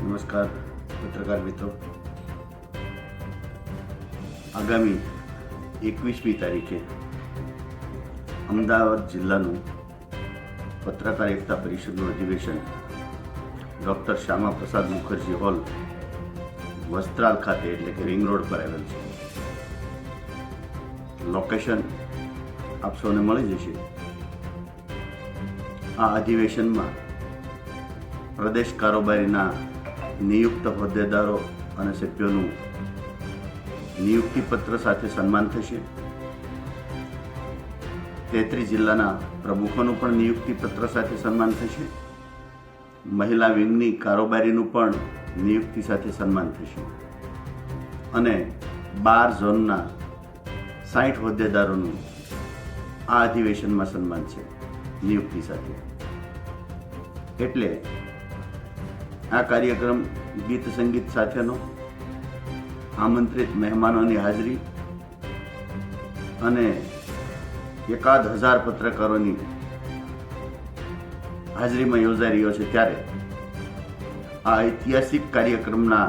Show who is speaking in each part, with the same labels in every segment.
Speaker 1: નમસ્કાર પત્રકાર મિત્રો. આગામી 21મી તારીખે અમદાવાદ જિલ્લાનું પત્રકાર એકતા પરિષદનું અધિવેશન ડૉક્ટર શ્યામા પ્રસાદ મુખર્જી હોલ વસ્ત્રાલ ખાતે એટલે કે રિંગ રોડ પર આવેલ છે. લોકેશન આપ સૌને મળી જશે. આ અધિવેશનમાં પ્રદેશ કારોબારીના નિયુક્ત હોદ્દેદારો અને સભ્યોનું નિયુક્તિપત્ર સાથે સન્માન થશે. 33 જિલ્લાના પ્રમુખોનું પણ નિયુક્તિપત્ર સાથે સન્માન થશે. મહિલા વિંગની કારોબારીનું પણ નિયુક્તિ સાથે સન્માન થશે અને 12 ઝોનના 60 હોદ્દેદારોનું આ અધિવેશનમાં સન્માન છે નિયુક્તિ સાથે. એટલે આ કાર્યક્રમ ગીત સંગીત સાથેનો, આમંત્રિત મહેમાનોની હાજરી અને 1000 પત્રકારોની હાજરીમાં યોજાઈ રહ્યો છે. ત્યારે આ ઐતિહાસિક કાર્યક્રમના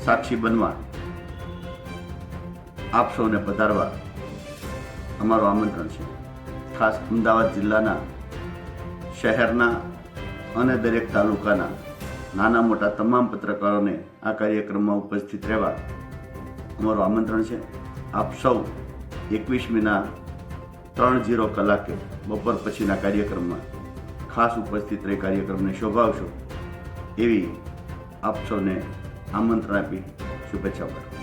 Speaker 1: સાક્ષી બનવા આપ સૌને પધારવા અમારું આમંત્રણ છે. ખાસ અમદાવાદ જિલ્લાના શહેરના અને દરેક તાલુકાના નાના મોટા તમામ પત્રકારોને આ કાર્યક્રમમાં ઉપસ્થિત રહેવા અમારું આમંત્રણ છે. આપ સૌ 21મીના 3:00 કલાકે બપોર પછીના કાર્યક્રમમાં ખાસ ઉપસ્થિત રહી કાર્યક્રમને શોભાવશો એવી આપ સૌને આમંત્રણ આપી શુભેચ્છા પાઠવું.